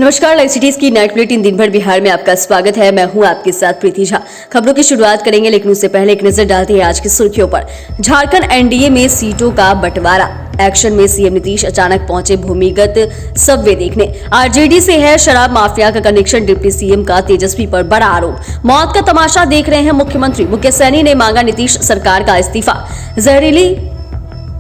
नमस्कार, live cities की night bulletin दिन भर बिहार में आपका स्वागत है। मैं हूं आपके साथ प्रीति झा। खबरों की शुरुआत करेंगे, लेकिन उससे पहले एक नजर डालते हैं आज की सुर्खियों पर। झारखंड एनडीए में सीटों का बंटवारा। एक्शन में सीएम नीतीश अचानक पहुंचे भूमिगत सबवे देखने। आरजेडी से है शराब माफिया का कनेक्शन। डिप्टी सीएम का तेजस्वी पर बड़ा आरोप। मौत का तमाशा देख रहे हैं मुख्यमंत्री। मुकेश सहनी ने मांगा नीतीश सरकार का इस्तीफा। जहरीली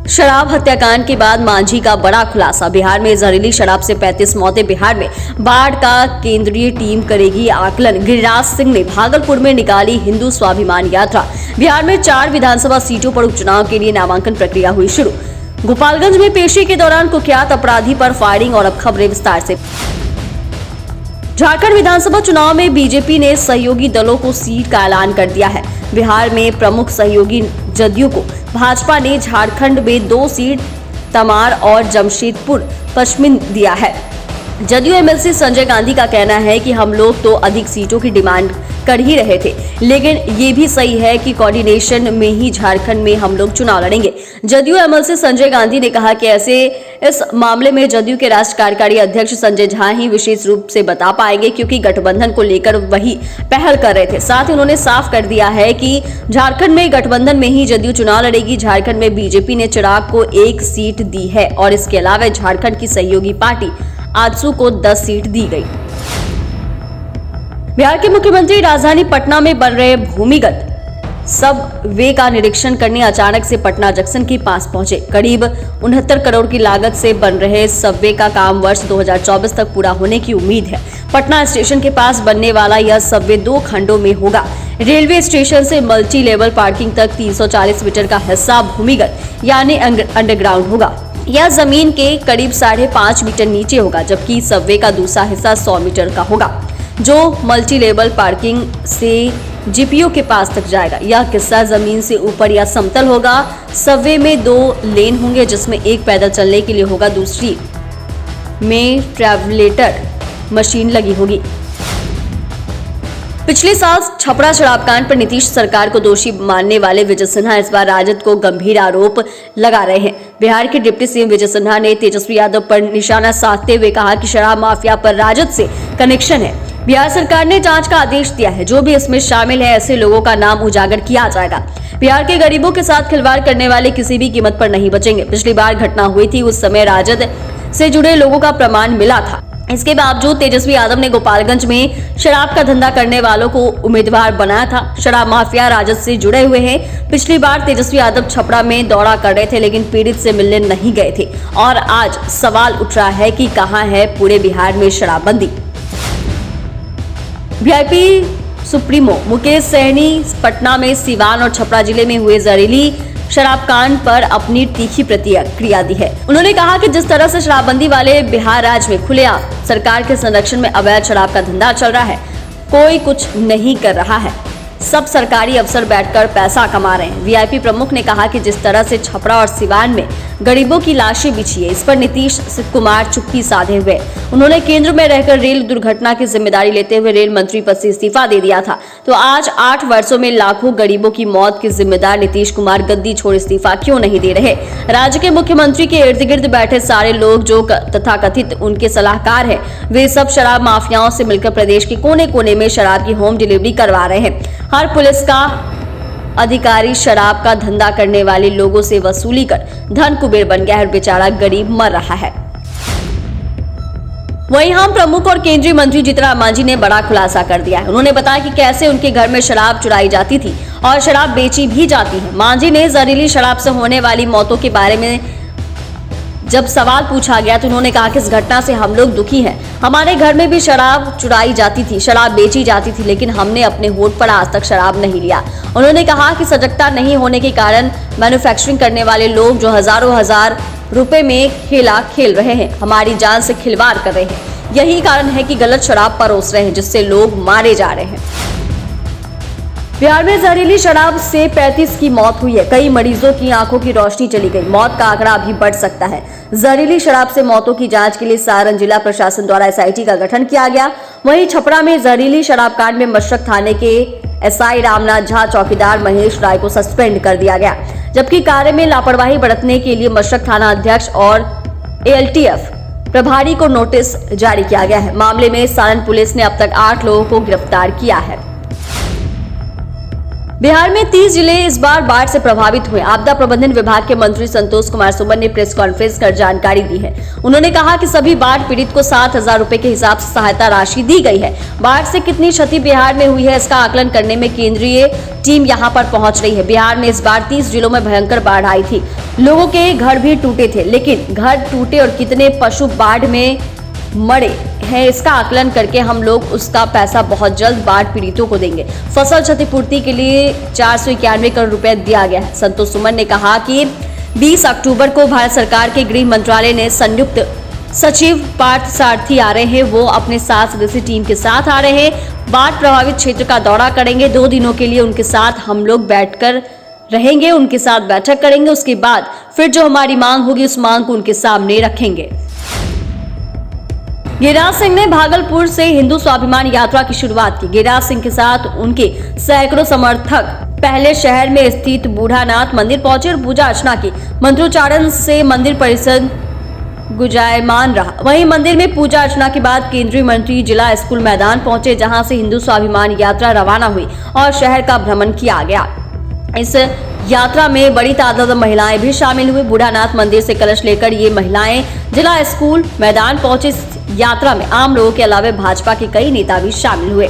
शराब हत्याकांड के बाद मांझी का बड़ा खुलासा। बिहार में जहरीली शराब से 35 मौतें। बिहार में बाढ़ का केंद्रीय टीम करेगी आकलन। गिरिराज सिंह ने भागलपुर में निकाली हिंदू स्वाभिमान यात्रा। बिहार में 4 विधानसभा सीटों पर उपचुनाव के लिए नामांकन प्रक्रिया हुई शुरू। गोपालगंज में पेशी के दौरान कुख्यात अपराधी पर फायरिंग। और अब खबरें विस्तार से। झारखंड विधानसभा चुनाव में बीजेपी ने सहयोगी दलों को सीट का ऐलान कर दिया है। बिहार में प्रमुख सहयोगी जदयू को भाजपा ने झारखंड में 2 सीट तमार और जमशेदपुर पश्चिम दिया है। जदयू एमएलसी संजय गांधी का कहना है कि हम लोग तो अधिक सीटों की डिमांड कर ही रहे थे, लेकिन ये भी सही है कि कोऑर्डिनेशन में ही झारखंड में हम लोग चुनाव लड़ेंगे। जदयू एमएलसी संजय गांधी ने कहा कि इस मामले में जदयू के राष्ट्रीय कार्यकारी अध्यक्ष संजय झा ही विशेष रूप से बता पाएंगे, क्योंकि गठबंधन को लेकर वही पहल कर रहे थे। साथ ही उन्होंने साफ कर दिया है कि झारखंड में गठबंधन में ही जदयू चुनाव लड़ेगी। झारखंड में बीजेपी ने चिराग को 1 सीट दी है और इसके अलावा झारखंड की सहयोगी पार्टी आजसू को 10 सीट दी गई। बिहार के मुख्यमंत्री राजधानी पटना में बन रहे भूमिगत सब वे का निरीक्षण करने अचानक से पटना जंक्शन के पास पहुंचे। करीब 69 करोड़ की लागत से बन रहे सबवे का काम वर्ष 2024 तक पूरा होने की उम्मीद है। पटना स्टेशन के पास बनने वाला यह सबवे 2 खंडों में होगा। रेलवे स्टेशन से मल्टी लेवल पार्किंग तक 340 मीटर का हिस्सा भूमिगत यानी अंडरग्राउंड होगा। यह जमीन के करीब 5.5 मीटर नीचे होगा, जबकि सबवे का दूसरा हिस्सा 100 मीटर का होगा, जो मल्टी लेवल पार्किंग से जीपीओ के पास तक जाएगा। यह हिस्सा जमीन से ऊपर या समतल होगा। सबवे में 2 लेन होंगे, जिसमें एक पैदल चलने के लिए होगा, दूसरी में ट्रैवलेटर मशीन लगी होगी। पिछले साल छपरा शराब कांड पर नीतीश सरकार को दोषी मानने वाले विजय सिन्हा इस बार राजद को गंभीर आरोप लगा रहे हैं। बिहार के डिप्टी सीएम विजय सिन्हा ने तेजस्वी यादव पर निशाना साधते हुए कहा कि शराब माफिया पर राजद से कनेक्शन है। बिहार सरकार ने जांच का आदेश दिया है। जो भी इसमें शामिल है, ऐसे लोगों का नाम उजागर किया जाएगा। बिहार के गरीबों के साथ खिलवाड़ करने वाले किसी भी कीमत पर नहीं बचेंगे। पिछली बार घटना हुई थी, उस समय राजद से जुड़े लोगों का प्रमाण मिला था। इसके बावजूद तेजस्वी यादव ने गोपालगंज में शराब का धंधा करने वालों को उम्मीदवार बनाया था। शराब माफिया राजद से जुड़े हुए हैं। पिछली बार तेजस्वी यादव छपरा में दौरा कर रहे थे, लेकिन पीड़ित से मिलने नहीं गए थे। और आज सवाल उठ रहा है कि कहां है पूरे बिहार में शराबबंदी। वीआईपी सुप्रीमो मुकेश सहनी पटना में सीवान और छपरा जिले में हुए जहरीली शराब कांड पर अपनी तीखी प्रतिक्रिया दी है। उन्होंने कहा कि जिस तरह से शराबबंदी वाले बिहार राज्य में खुलेआम सरकार के संरक्षण में अवैध शराब का धंधा चल रहा है, कोई कुछ नहीं कर रहा है। सब सरकारी अफसर बैठकर पैसा कमा रहे हैं। वीआईपी प्रमुख ने कहा कि जिस तरह से छपरा और सिवान में गरीबों की लाशें बिछी है, इस पर नीतीश कुमार चुप्पी साधे हुए। उन्होंने केंद्र में रहकर रेल दुर्घटना की जिम्मेदारी लेते हुए रेल मंत्री पद से इस्तीफा दे दिया था। तो आज 8 वर्षों में लाखों गरीबों की मौत की जिम्मेदार नीतीश कुमार गद्दी छोड़ इस्तीफा क्यों नहीं दे रहे? राज्य के मुख्यमंत्री के इर्द गिर्द बैठे सारे लोग जो तथाकथित उनके सलाहकार है, वे सब शराब माफियाओं से मिलकर प्रदेश के कोने कोने में शराब की होम डिलीवरी करवा रहे हैं। हर पुलिस का अधिकारी शराब का धंधा करने वाले लोगों से वसूली कर धन कुबेर बन गया है और बेचारा गरीब मर रहा है। वहीं हम प्रमुख और केंद्रीय मंत्री जीतनराम मांझी ने बड़ा खुलासा कर दिया है। उन्होंने बताया कि कैसे उनके घर में शराब चुराई जाती थी और शराब बेची भी जाती है। मांझी ने जहरीली शराब से होने वाली मौतों के बारे में जब सवाल पूछा गया तो उन्होंने कहा कि इस घटना से हम लोग दुखी हैं। हमारे घर में भी शराब चुराई जाती थी, शराब बेची जाती थी, लेकिन हमने अपने होठ पर आज तक शराब नहीं लिया। उन्होंने कहा कि सजगता नहीं होने के कारण मैन्युफैक्चरिंग करने वाले लोग जो हजार रुपए में खेला खेल रहे हैं, हमारी जान से खिलवाड़ कर रहे हैं। यही कारण है कि गलत शराब परोस रहे हैं, जिससे लोग मारे जा रहे हैं। बिहार में जहरीली शराब से 35 की मौत हुई है। कई मरीजों की आंखों की रोशनी चली गई। मौत का आंकड़ा अभी बढ़ सकता है। जहरीली शराब से मौतों की जांच के लिए सारण जिला प्रशासन द्वारा एसआईटी का गठन किया गया। वहीं छपरा में जहरीली शराब कांड में मशरक थाने के एसआई रामनाथ झा, चौकीदार महेश राय को सस्पेंड कर दिया गया, जबकि कार्य में लापरवाही बरतने के लिए मशरक थाना अध्यक्ष और एएलटीएफ प्रभारी को नोटिस जारी किया गया है। मामले में सारण पुलिस ने अब तक 8 लोगों को गिरफ्तार किया है। बिहार में 30 जिले इस बार बाढ़ से प्रभावित हुए। आपदा प्रबंधन विभाग के मंत्री संतोष कुमार सुमन ने प्रेस कॉन्फ्रेंस कर जानकारी दी है। उन्होंने कहा कि सभी बाढ़ पीड़ित को 7,000 रुपए के हिसाब से सहायता राशि दी गई है। बाढ़ से कितनी क्षति बिहार में हुई है, इसका आकलन करने में केंद्रीय टीम यहां पर पहुंच रही है। बिहार में इस बार 30 जिलों में भयंकर बाढ़ आई थी। लोगों के घर भी टूटे थे, लेकिन घर टूटे और कितने पशु बाढ़ में मरे हैं, इसका आकलन करके हम लोग उसका पैसा बहुत जल्द बाढ़ पीड़ितों को देंगे। फसल क्षतिपूर्ति के लिए 491 करोड़ रुपए दिया गया है। संतोष सुमन ने कहा कि 20 अक्टूबर को भारत सरकार के गृह मंत्रालय ने संयुक्त सचिव पार्थ सारथी आ रहे हैं। वो अपने 7 सदस्यीय टीम के साथ आ रहे हैं। बाढ़ प्रभावित क्षेत्र का दौरा करेंगे। 2 दिनों के लिए उनके साथ हम लोग बैठकर रहेंगे, उनके साथ बैठक करेंगे। उसके बाद फिर जो हमारी मांग होगी उस मांग को उनके सामने रखेंगे। गिरिराज सिंह ने भागलपुर से हिंदू स्वाभिमान यात्रा की शुरुआत की। गिरिराज सिंह के साथ उनके सैकड़ों समर्थक पहले शहर में स्थित बूढ़ानाथ मंदिर पहुंचे और पूजा अर्चना की। मंत्रोच्चारण से मंदिर परिसर गुंजायमान रहा। वहीं मंदिर में पूजा अर्चना के बाद केंद्रीय मंत्री जिला स्कूल मैदान पहुंचे, जहां से हिंदू स्वाभिमान यात्रा रवाना हुई और शहर का भ्रमण किया गया। इस यात्रा में बड़ी तादाद में महिलाएं भी शामिल हुई। बूढ़ानाथ मंदिर से कलश लेकर ये महिलाएं जिला स्कूल मैदान पहुंचे। यात्रा में आम लोगों के अलावा भाजपा के कई नेता भी शामिल हुए।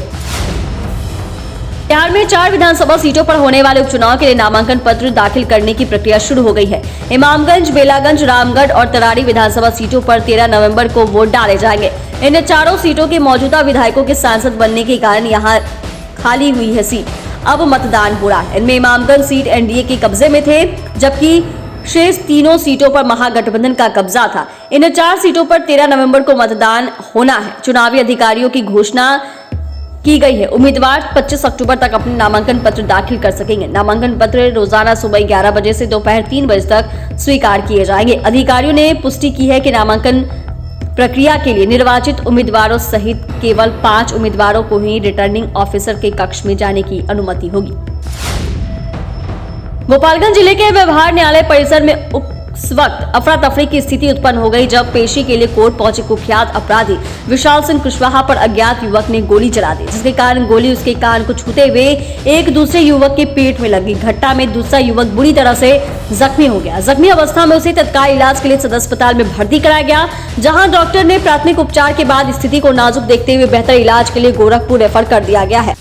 बिहार में 4 विधानसभा सीटों पर होने वाले उपचुनाव के लिए नामांकन पत्र दाखिल करने की प्रक्रिया शुरू हो गई है। इमामगंज, बेलागंज, रामगढ़ और तरारी विधानसभा सीटों पर 13 नवंबर को वोट डाले जाएंगे। इन चारों सीटों के मौजूदा विधायकों के सांसद बनने के कारण यहाँ खाली हुई है सीट। अब मतदान हो रहा है। इनमें इमामगंज सीट एनडीए के कब्जे में थे, जबकि शेष तीनों सीटों पर महागठबंधन का कब्जा था। इन 4 सीटों पर 13 नवंबर को मतदान होना है। चुनावी अधिकारियों की घोषणा की गई है। उम्मीदवार 25 अक्टूबर तक अपने नामांकन पत्र दाखिल कर सकेंगे। नामांकन पत्र रोजाना सुबह 11 बजे से दोपहर 3 बजे तक स्वीकार किए जाएंगे। अधिकारियों ने पुष्टि की है कि नामांकन प्रक्रिया के लिए निर्वाचित उम्मीदवारों सहित केवल 5 उम्मीदवारों को ही रिटर्निंग ऑफिसर के कक्ष में जाने की अनुमति होगी। गोपालगंज जिले के व्यवहार न्यायालय परिसर में उस वक्त अफरा तफरी की स्थिति उत्पन्न हो गई जब पेशी के लिए कोर्ट पहुंचे कुख्यात अपराधी विशाल सिंह कुशवाहा पर अज्ञात युवक ने गोली चला दी, जिसके कारण गोली उसके कान को छूते हुए एक दूसरे युवक के पेट में लगी। घटना में दूसरा युवक बुरी तरह से जख्मी हो गया। जख्मी अवस्था में उसे तत्काल इलाज के लिए सदर अस्पताल में भर्ती कराया गया, जहां डॉक्टर ने प्राथमिक उपचार के बाद स्थिति को नाजुक देखते हुए बेहतर इलाज के लिए गोरखपुर रेफर कर दिया गया है।